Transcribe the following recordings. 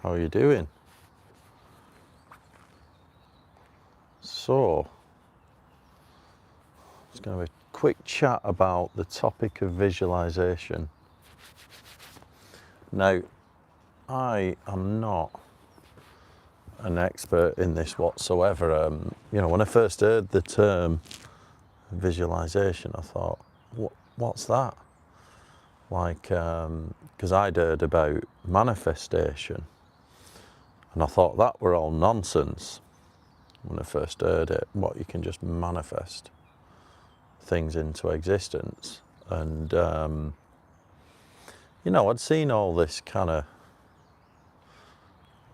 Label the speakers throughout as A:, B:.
A: How are you doing? So, it's going to be a quick chat about the topic of visualization. Now, I am not an expert in this whatsoever. When I first heard the term visualization, I thought, what's that? Like, because I'd heard about manifestation, and I thought that were all nonsense when I first heard it. What, you can just manifest things into existence? And I'd seen all this kind of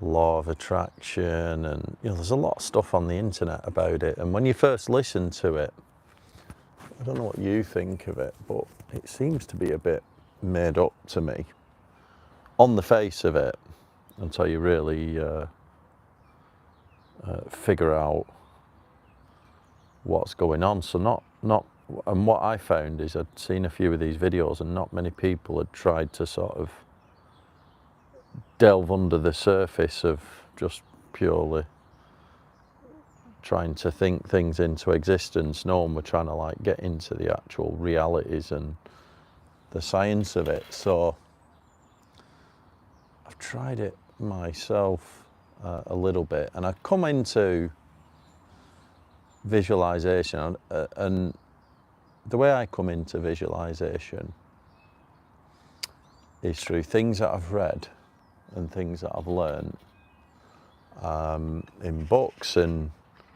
A: law of attraction, and there's a lot of stuff on the internet about it, and when you first listen to it, I don't know what you think of it, but it seems to be a bit made up to me on the face of it, until you really figure out what's going on. So not and what I found is I'd seen a few of these videos, and not many people had tried to sort of delve under the surface of just purely trying to think things into existence. No one were trying to like get into the actual realities and the science of it. So I've tried it myself a little bit, and I come into visualization, and the way I come into visualization is through things that I've read and things that I've learned in books, and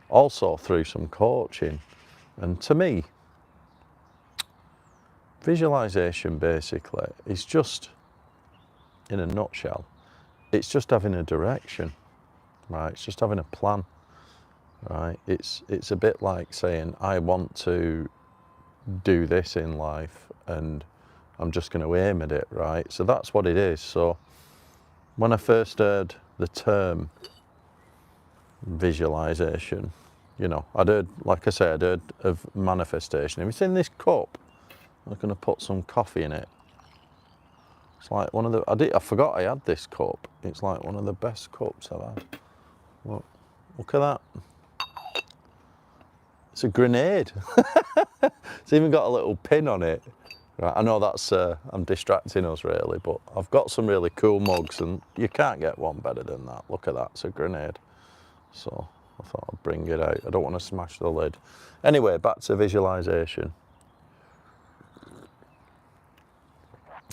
A: also through some coaching. And to me, visualization basically is just, in a nutshell, it's just having a direction, right? It's just having a plan, right? It's a bit like saying, I want to do this in life, and I'm just going to aim at it, right? So that's what it is. So when I first heard the term visualization, I'd heard, like I say, I'd heard of manifestation. If it's in this cup, I'm going to put some coffee in it. It's like one of the, I forgot I had this cup. It's like one of the best cups I've had. Look at that. It's a grenade. It's even got a little pin on it. Right, I know that's, I'm distracting us really, but I've got some really cool mugs, and you can't get one better than that. Look at that, it's a grenade. So I thought I'd bring it out. I don't want to smash the lid. Anyway, back to visualization.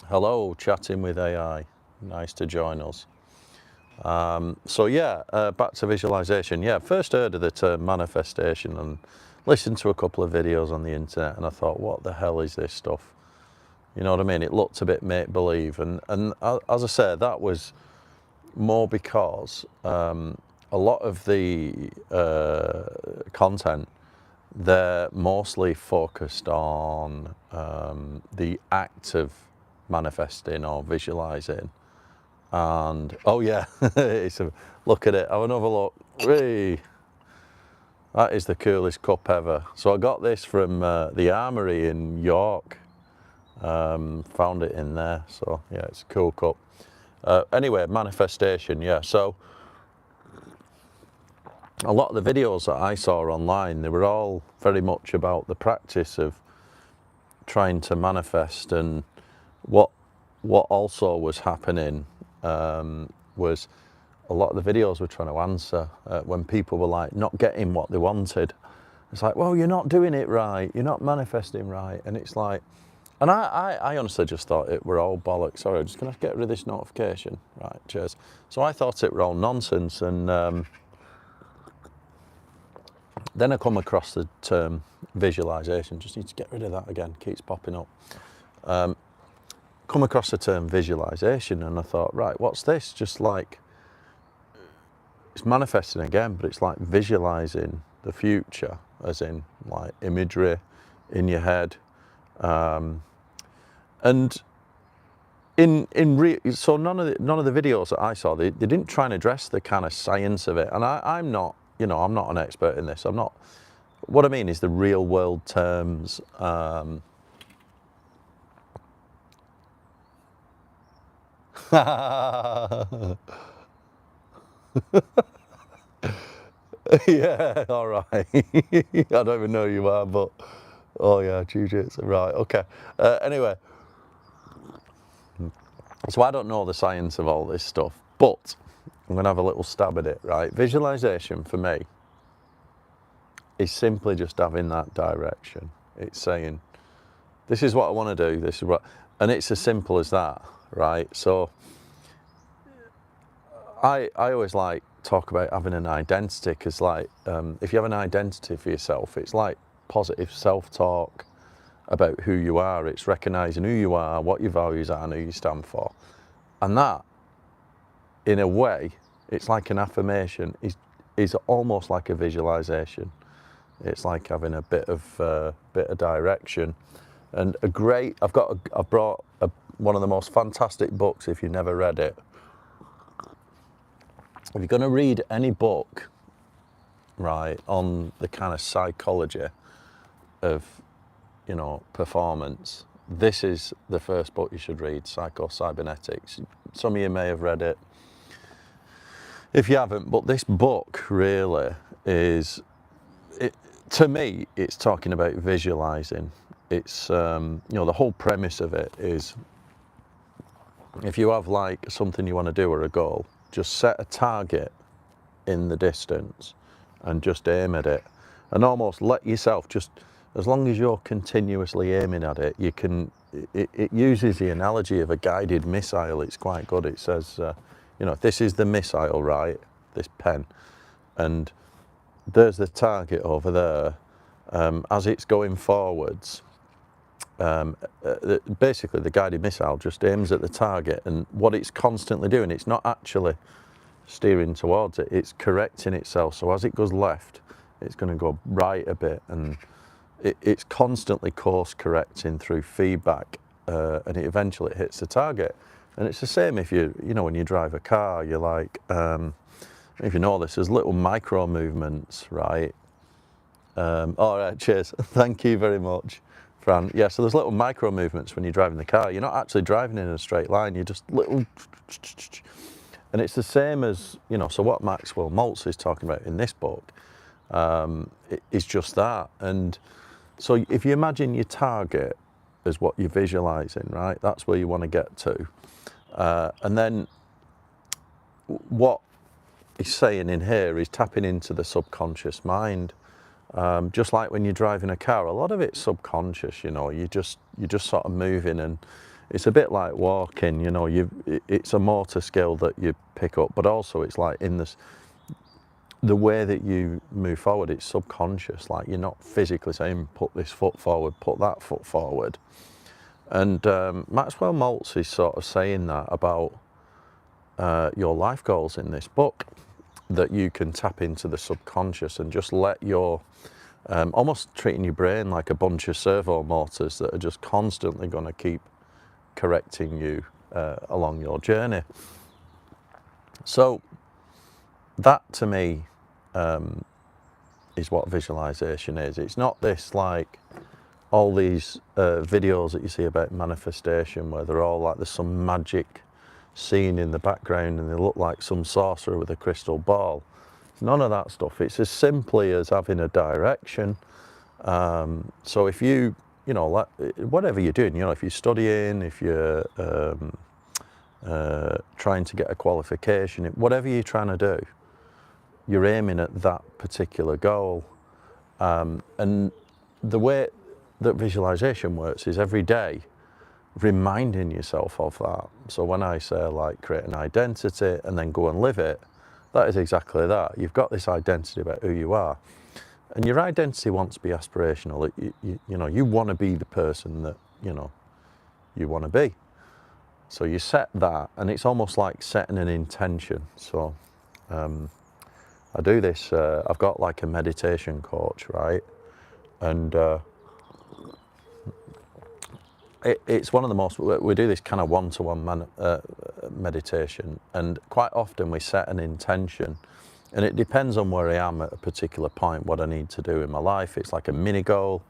A: Hello, chatting with AI. Nice to join us. Back to visualization. Yeah, first heard of the term manifestation and listened to a couple of videos on the internet, and I thought, what the hell is this stuff? You know what I mean? It looked a bit make-believe, and as I said, that was more because a lot of the content, they're mostly focused on the act of manifesting or visualizing. And oh yeah, look at it, have another look. Whee! That is the coolest cup ever. So I got this from the Armoury in York. Found it in there, so yeah, it's a cool cup. Anyway, manifestation, yeah. So a lot of the videos that I saw online, they were all very much about the practice of trying to manifest, and what also was happening was a lot of the videos were trying to answer when people were like not getting what they wanted. It's like, well, you're not doing it right, you're not manifesting right, and it's like, and I honestly just thought it were all bollocks. Sorry, I'm just going to get rid of this notification. Right, cheers. So I thought it were all nonsense, and then I come across the term visualization. Just need to get rid of that again, keeps popping up. Come across the term visualization, and I thought, right, what's this? Just like, it's manifesting again, but it's like visualizing the future, as in like imagery in your head. And so none of the videos that I saw, they didn't try and address the kind of science of it. And I'm not, I'm not an expert in this. I'm not. What I mean is the real world terms. Yeah, all right. I don't even know who you are, but oh yeah, jiu-jitsu, right, okay. Anyway, so I don't know the science of all this stuff, but I'm gonna have a little stab at it, right? Visualization for me is simply just having that direction. It's saying, this is what I want to do, this is what, and it's as simple as that, right? So I always like talk about having an identity, because like if you have an identity for yourself, it's like positive self-talk about who you are. It's recognizing who you are, what your values are, and who you stand for. And that, in a way, it's like an affirmation, is almost like a visualization. It's like having a bit of direction. And I've brought one of the most fantastic books, if you've never read it. If you're going to read any book, right, on the kind of psychology of, performance, this is the first book you should read, Psycho-Cybernetics. Some of you may have read it if you haven't, but this book really is, to me, it's talking about visualizing. It's, the whole premise of it is, if you have like something you want to do or a goal, just set a target in the distance and just aim at it, and almost let yourself, just as long as you're continuously aiming at it, you can, it uses the analogy of a guided missile. It's quite good. It says, this is the missile, right, this pen, and there's the target over there. As it's going forwards, basically the guided missile just aims at the target, and what it's constantly doing, it's not actually steering towards it, it's correcting itself. So as it goes left, it's going to go right a bit, and it's constantly course correcting through feedback, and it eventually hits the target. And it's the same if when you drive a car, you're like, if you know this, there's little micro movements, right? All right, cheers. Thank you very much, Fran. Yeah, so there's little micro movements when you're driving the car. You're not actually driving in a straight line, you're just little, and it's the same as, so what Maxwell Maltz is talking about in this book, is just that. And so if you imagine your target as what you're visualizing, right, that's where you want to get to. And then what he's saying in here is tapping into the subconscious mind. Just like when you're driving a car, a lot of it's subconscious, you just sort of moving, and it's a bit like walking, it's a motor skill that you pick up, but also it's like in the way that you move forward, it's subconscious, like you're not physically saying, put this foot forward, put that foot forward. And Maxwell Maltz is sort of saying that about your life goals in this book, that you can tap into the subconscious and just let your, almost treating your brain like a bunch of servo motors that are just constantly going to keep correcting you along your journey. So that to me is what visualization is. It's not this like all these videos that you see about manifestation where they're all like there's some magic scene in the background and they look like some sorcerer with a crystal ball. None of that stuff. It's as simply as having a direction. So if you, whatever you're doing, if you're studying, if you're trying to get a qualification, whatever you're trying to do, you're aiming at that particular goal. And the way that visualization works is every day reminding yourself of that. So when I say like create an identity and then go and live it, that is exactly that. You've got this identity about who you are, and your identity wants to be aspirational. You want to be the person that you want to be. So you set that, and it's almost like setting an intention. So I do this. I've got like a meditation coach, right, and it's one of the most, we do this kind of one-to-one meditation, and quite often we set an intention, and it depends on where I am at a particular point, what I need to do in my life. It's like a mini goal,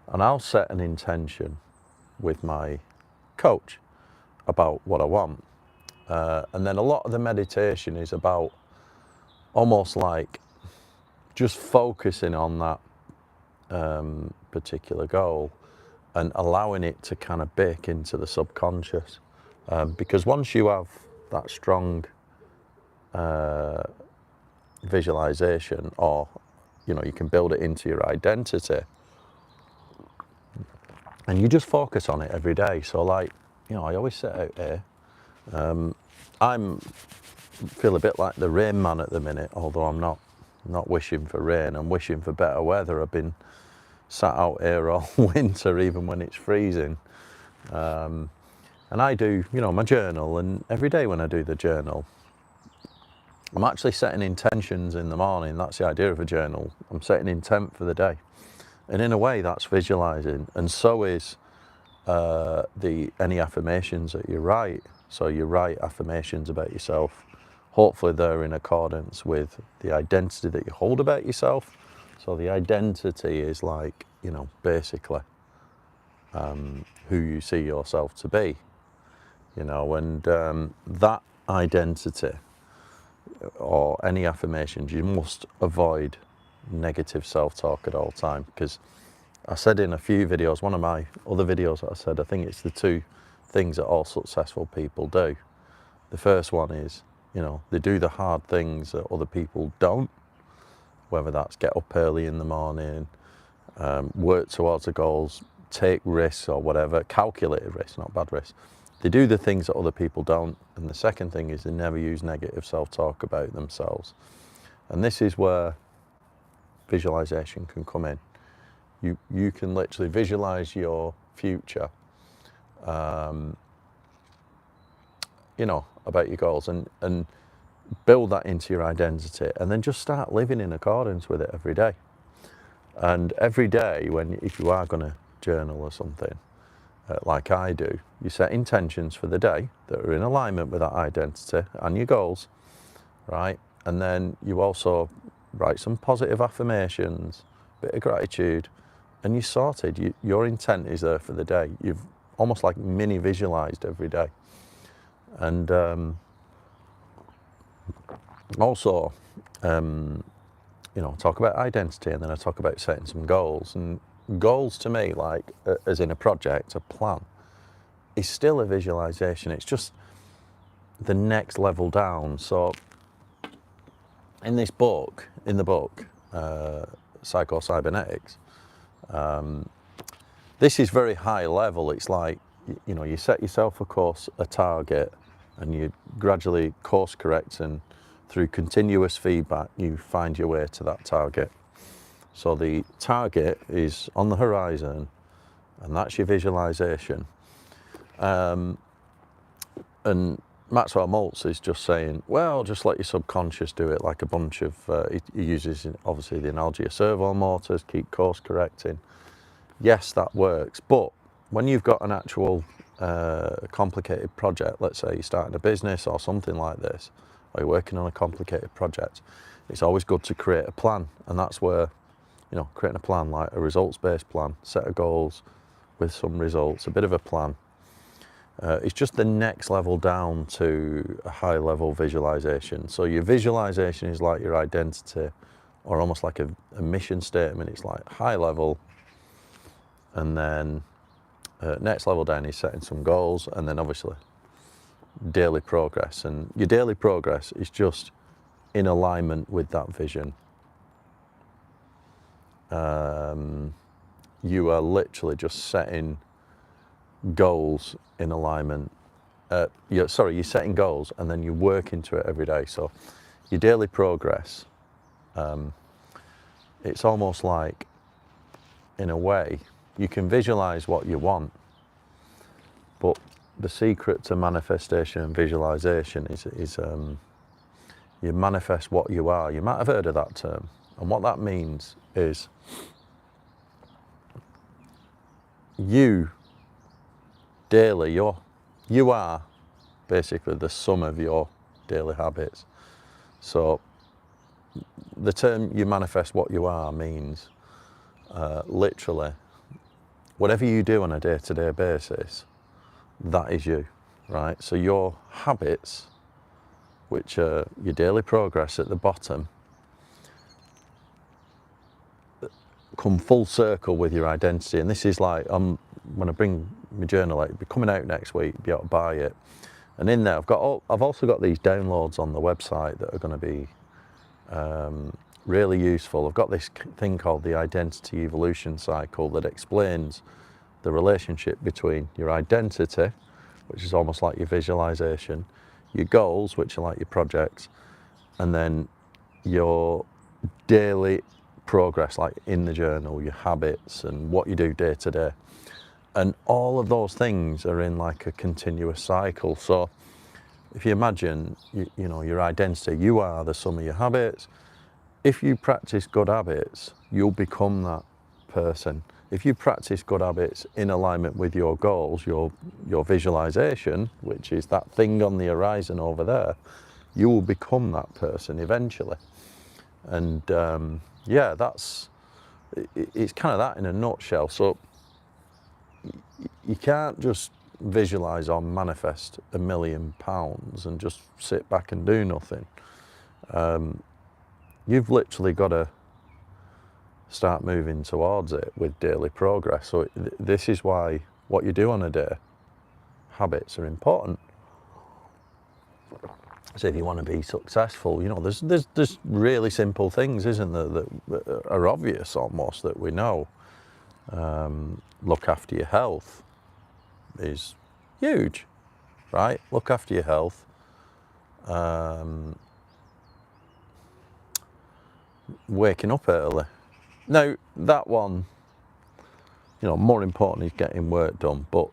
A: and I'll set an intention with my coach about what I want, and then a lot of the meditation is about almost like just focusing on that particular goal and allowing it to kind of bake into the subconscious. Because once you have that strong visualization, or you can build it into your identity, and you just focus on it every day. So like, I always set out here, I'm feel a bit like the rain man at the minute, although I'm not wishing for rain, I'm wishing for better weather. I've been sat out here all winter, even when it's freezing. And I do, my journal, and every day when I do the journal, I'm actually setting intentions in the morning. That's the idea of a journal. I'm setting intent for the day. And in a way, that's visualizing. And so is any affirmations that you write. So you write affirmations about yourself. Hopefully they're in accordance with the identity that you hold about yourself. So the identity is like, basically who you see yourself to be, and that identity, or any affirmations, you must avoid negative self-talk at all time. Because I said in a few videos, one of my other videos that I said, I think it's the 2 things that all successful people do. The first one is, they do the hard things that other people don't, whether that's get up early in the morning, work towards the goals, take risks or whatever, calculated risks, not bad risks. They do the things that other people don't. And the second thing is they never use negative self-talk about themselves. And this is where visualization can come in. You can literally visualize your future, about your goals, and build that into your identity, and then just start living in accordance with it every day. And every day, if you are going to journal or something, like I do, you set intentions for the day that are in alignment with that identity and your goals, right? And then you also write some positive affirmations, a bit of gratitude, and you're sorted. Your intent is there for the day. You've almost like mini visualized every day. And also, talk about identity, and then I talk about setting some goals. And goals to me, like as in a project, a plan, is still a visualization. It's just the next level down. So in the book, Psycho-Cybernetics, this is very high level. It's like, you set yourself a target, and you gradually course correct, and through continuous feedback, you find your way to that target. So the target is on the horizon, and that's your visualization. And Maxwell Maltz is just saying, well, just let your subconscious do it, like a bunch of, he uses obviously the analogy of servo motors, keep course correcting. Yes, that works, but when you've got an actual complicated project, let's say you're starting a business or something like this, or you're working on a complicated project, it's always good to create a plan. And that's where, creating a plan, like a results-based plan, set of goals with some results, a bit of a plan. It's just the next level down to a high-level visualization. So your visualization is like your identity, or almost like a mission statement. It's like high level, and then next level down is setting some goals, and then obviously daily progress. And your daily progress is just in alignment with that vision. You are literally just setting goals in alignment. You're setting goals, and then you work into it every day. So your daily progress, it's almost like, in a way, you can visualize what you want, but the secret to manifestation and visualization is you manifest what you are. You might have heard of that term, and what that means is you daily, you are basically the sum of your daily habits. So the term you manifest what you are means literally whatever you do on a day-to-day basis, that is you, right? So your habits which are your daily progress at the bottom, come full circle with your identity. And this is like, when I bring my journal out, it'll be coming out next week, you'll be able to buy it. And in there, I've also got these downloads on the website that are going to be really useful. I've got this thing called the identity evolution cycle that explains the relationship between your identity, which is almost like your visualization, your goals, which are like your projects, and then your daily progress, like in the journal, your habits and what you do day to day. And all of those things are in like a continuous cycle. So if you imagine, you know, your identity, you are the sum of your habits. If you practice good habits, you'll become that person. If you practice good habits in alignment with your goals, your visualization, which is that thing on the horizon over there, you will become that person eventually. And yeah, it's kind of that in a nutshell. So you can't just visualize or manifest £1 million and just sit back and do nothing. You've literally got to start moving towards it with daily progress. So this is why what you do on a day, habits are important. So if you want to be successful, you know, there's really simple things, isn't there, that are obvious almost, that we know. Look after your health is huge, right? Look after your health. Waking up early. Now, that one, you know, more important is getting work done, but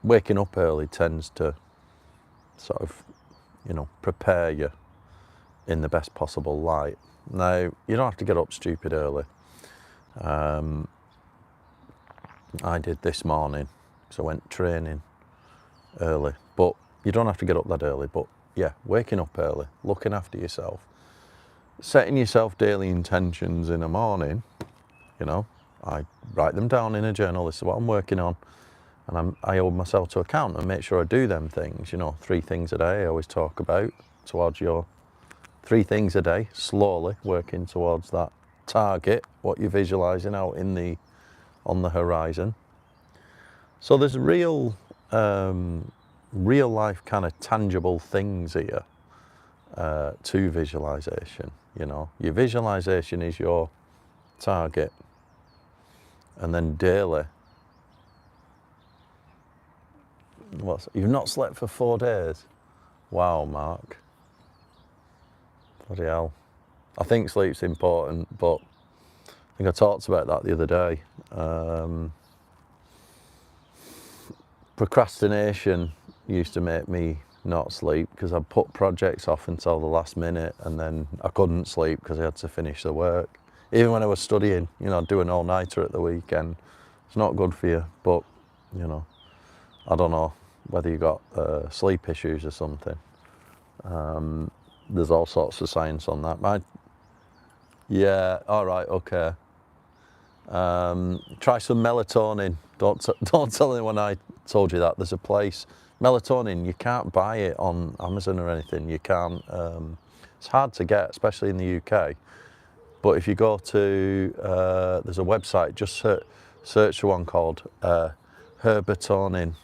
A: waking up early tends to sort of, you know, prepare you in the best possible light. Now, you don't have to get up stupid early. I did this morning, so I went training early, but you don't have to get up that early. But yeah, waking up early, looking after yourself, setting yourself daily intentions in the morning. You know, I write them down in a journal. This is what I'm working on, and I hold myself to account and make sure I do them things. You know, 3 things a day I always talk about, towards your 3 things a day, slowly working towards that target, what you're visualizing out on the horizon. So there's real life kind of tangible things here to visualization. You know, your visualization is your target, and then daily. You've not slept for 4 days? Wow, Mark. Bloody hell. I think sleep's important, but I think I talked about that the other day. Procrastination used to make me not sleep because I'd put projects off until the last minute, and then I couldn't sleep because I had to finish the work. Even when I was studying, you know, doing all-nighter at the weekend. It's not good for you, but, you know, I don't know whether you got sleep issues or something. There's all sorts of science on that. Yeah, all right, okay. Try some melatonin. Don't tell anyone I told you that. There's a place, melatonin, you can't buy it on Amazon or anything. You can't, it's hard to get, especially in the UK. But if you go to, there's a website, just search for one called Herbatonin.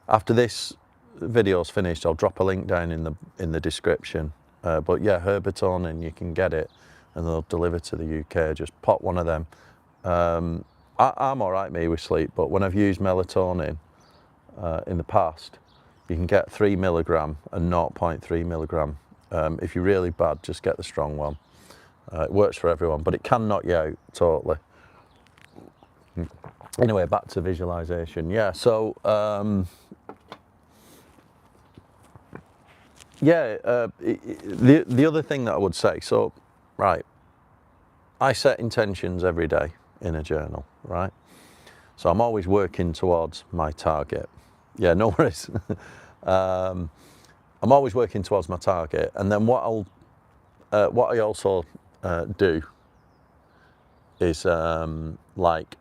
A: After this video's finished, I'll drop a link down in the description. But yeah, Herbatonin, you can get it, and they'll deliver to the UK. Just pop one of them. I'm all right, me, with sleep, but when I've used melatonin in the past, you can get 3 milligram and 0.3 milligram. If you're really bad, just get the strong one. It works for everyone, but it can knock you out totally. Anyway, back to visualization. Yeah, so the other thing that I would say, so right, I set intentions every day in a journal, right? So I'm always working towards my target. Yeah, no worries. I'm always working towards my target, and then what I also do is like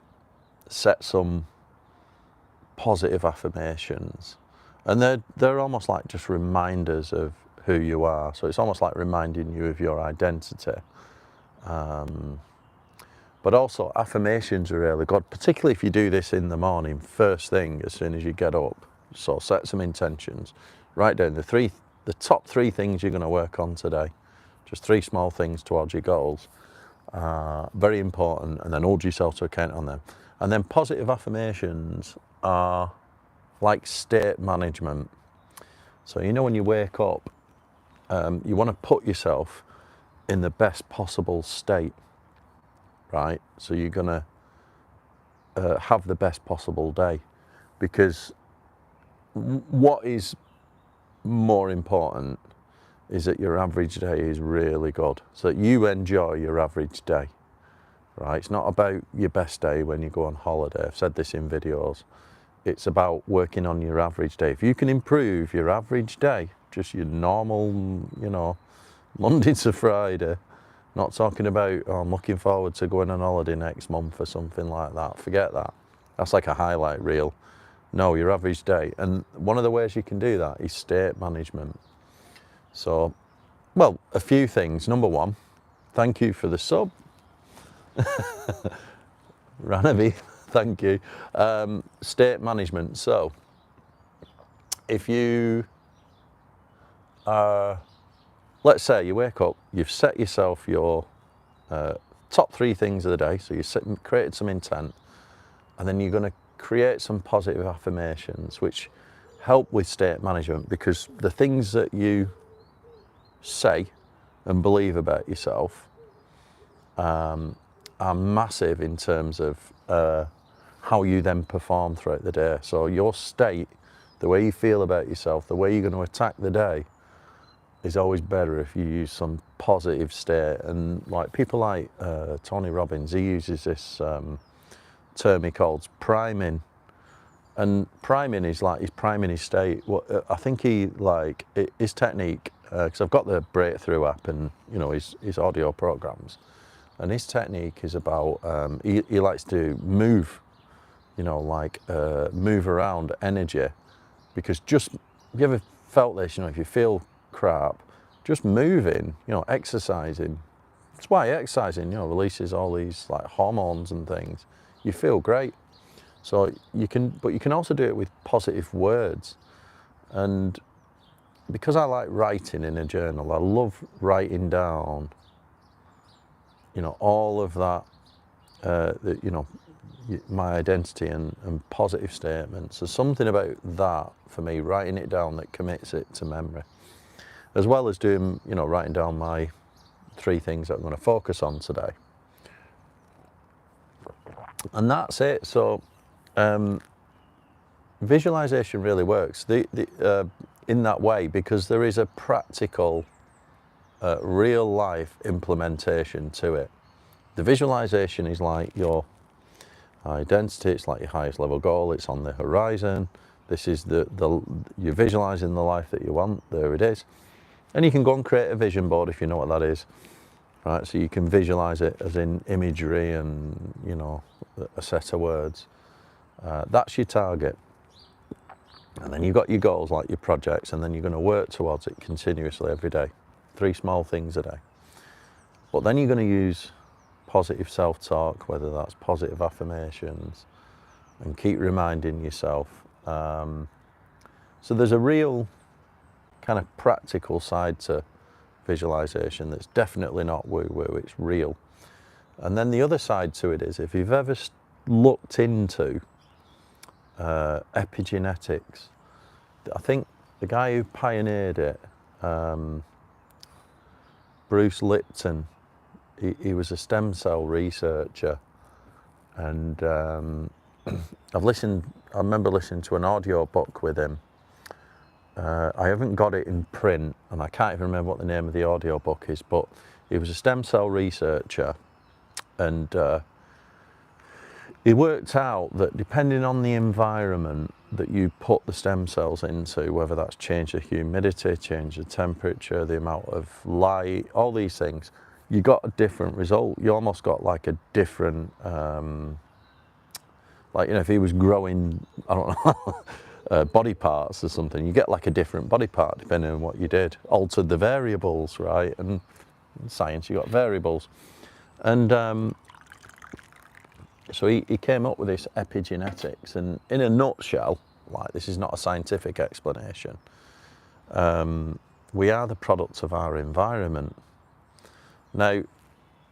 A: set some positive affirmations. And they're almost like just reminders of who you are. So it's almost like reminding you of your identity. But also affirmations are really good, particularly if you do this in the morning, first thing, as soon as you get up. So set some intentions, write down the top 3 things you're going to work on today. Just 3 small things towards your goals. Very important, and then hold yourself to account on them. And then positive affirmations are like state management. So when you wake up, you want to put yourself in the best possible state, right? So you're going to have the best possible day, because what is more important is that your average day is really good, so that you enjoy your average day, right? It's not about your best day when you go on holiday. I've said this in videos. It's about working on your average day. If you can improve your average day, just your normal, Monday to Friday, not talking about, I'm looking forward to going on holiday next month or something like that. Forget that. That's like a highlight reel. No, your average day. And one of the ways you can do that is state management. So, well, a few things. Number 1, thank you for the sub. Ranavi, thank you. State management. So, if you let's say you wake up, you've set yourself your top 3 things of the day, so you've created some intent, and then you're going to create some positive affirmations which help with state management, because the things that you say and believe about yourself are massive in terms of how you then perform throughout the day. So your state, the way you feel about yourself, the way you're going to attack the day, is always better if you use some positive state. And like people like Tony Robbins, he uses this term he calls priming. And priming is like he's priming his state. I think his technique, because I've got the Breakthrough app and his audio programs, and his technique is about he likes to move, move around energy, because have you ever felt this? If you feel crap, just moving, exercising. That's why exercising, releases all these like hormones and things. You feel great. So you can also do it with positive words. And because I like writing in a journal, I love writing down, all of that, my identity and positive statements. There's something about that for me, writing it down, that commits it to memory, as well as doing, writing down my 3 things that I'm going to focus on today. And that's it. So visualization really works in that way, because there is a practical, real life implementation to it. The visualization is like your identity, it's like your highest level goal, it's on the horizon. This is you're visualizing the life that you want, there it is. And you can go and create a vision board if you know what that is. Right, so you can visualize it as in imagery and, a set of words. That's your target. And then you've got your goals, like your projects, and then you're going to work towards it continuously every day. 3 small things a day. But then you're going to use positive self-talk, whether that's positive affirmations, and keep reminding yourself. So there's a real kind of practical side to visualization that's definitely not woo-woo, it's real. And then the other side to it is, if you've ever looked into epigenetics, I think the guy who pioneered it, Bruce Lipton, he was a stem cell researcher, and I remember listening to an audio book with him. I haven't got it in print, and I can't even remember what the name of the audio book is, but he was a stem cell researcher, and he worked out that depending on the environment that you put the stem cells into, whether that's change the humidity, change the temperature, the amount of light, all these things, you got a different result. You almost got like a different, if he was growing, I don't know, body parts or something, you get like a different body part depending on what you did. Altered the variables, right? And in science, you got variables. And so he came up with this epigenetics, and in a nutshell, like, this is not a scientific explanation, we are the products of our environment. Now,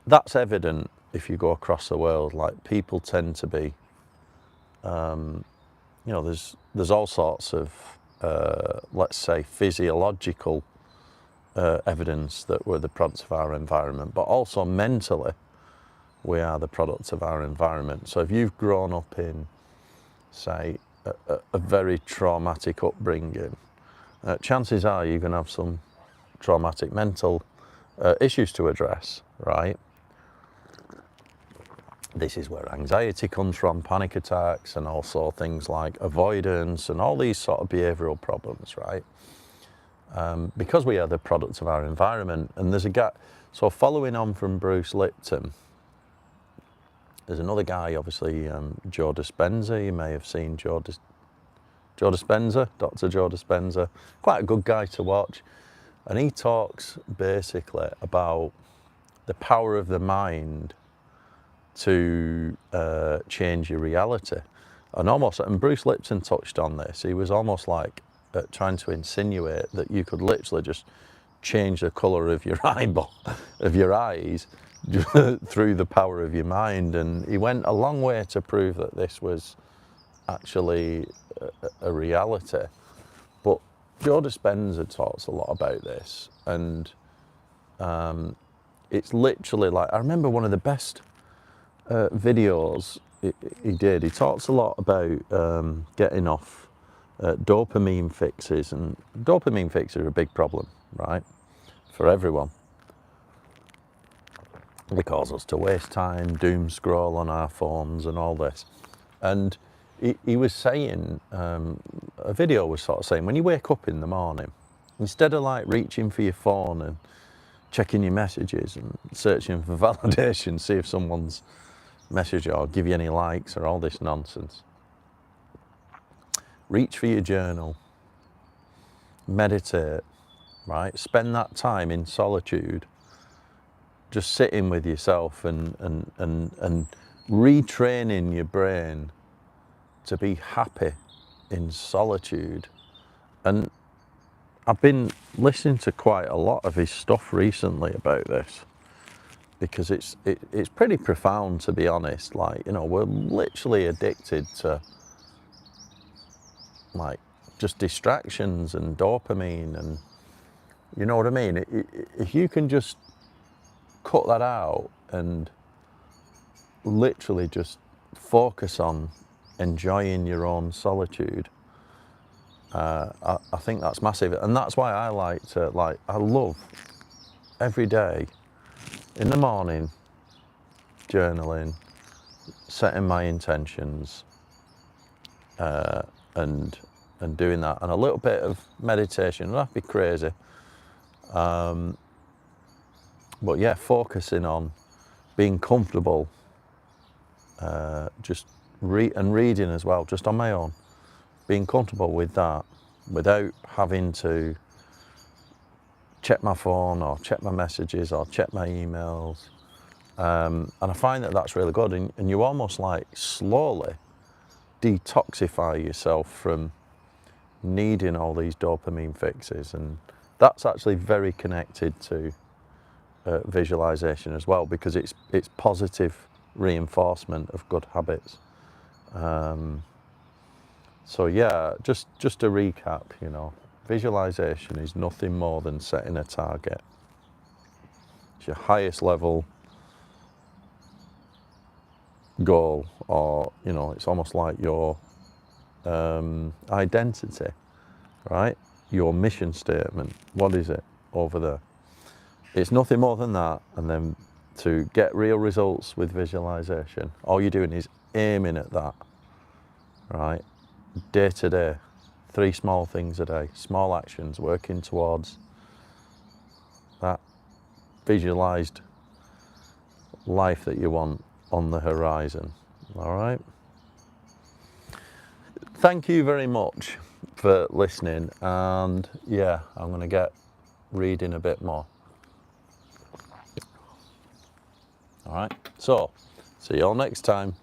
A: that's evident if you go across the world. Like, people tend to be, you know, there's all sorts of, let's say, physiological evidence that we're the products of our environment, but also mentally, we are the products of our environment. So if you've grown up in, say, a very traumatic upbringing, chances are you're going to have some traumatic mental issues to address, right? This is where anxiety comes from, panic attacks, and also things like avoidance and all these sort of behavioural problems, right? Because we are the products of our environment. And there's a guy, so following on from Bruce Lipton, there's another guy, obviously, Joe Dispenza. You may have seen Joe Dispenza, Dr. Joe Dispenza. Quite a good guy to watch. And he talks basically about the power of the mind to change your reality. And Bruce Lipton touched on this. He was almost like trying to insinuate that you could literally just change the colour of your eyes through the power of your mind. And he went a long way to prove that this was actually a reality. But Joe Dispenza talks a lot about this, and it's literally like, I remember one of the best videos he did. He talks a lot about getting off dopamine fixes, and dopamine fixes are a big problem, right, for everyone. They cause us to waste time, doom scroll on our phones and all this. And he was saying, a video was sort of saying, when you wake up in the morning, instead of like reaching for your phone and checking your messages and searching for validation, see if someone's message or give you any likes or all this nonsense, reach for your journal, meditate, right? Spend that time in solitude, just sitting with yourself and retraining your brain to be happy in solitude. And I've been listening to quite a lot of his stuff recently about this, because it's pretty profound, to be honest. Like, you know, we're literally addicted to like just distractions and dopamine, and you know what I mean? If you can just cut that out and literally just focus on enjoying your own solitude, I think that's massive. And that's why I I love every day in the morning journaling, setting my intentions, and doing that, and a little bit of meditation. It doesn't have to be crazy, but yeah, focusing on being comfortable, just reading as well, just on my own, being comfortable with that without having to check my phone or check my messages or check my emails. And I find that that's really good, and you almost like slowly detoxify yourself from needing all these dopamine fixes. And that's actually very connected to visualization as well, because it's positive reinforcement of good habits. So yeah, just to recap, you know, visualization is nothing more than setting a target. It's your highest level goal, or, you know, it's almost like your identity, right? Your mission statement. What is it over there? It's nothing more than that. And then to get real results with visualization, all you're doing is aiming at that, right? Day to day, 3 small things a day, small actions, working towards that visualized life that you want on the horizon. All right. Thank you very much for listening, and yeah, I'm going to get reading a bit more. All right, so see you all next time.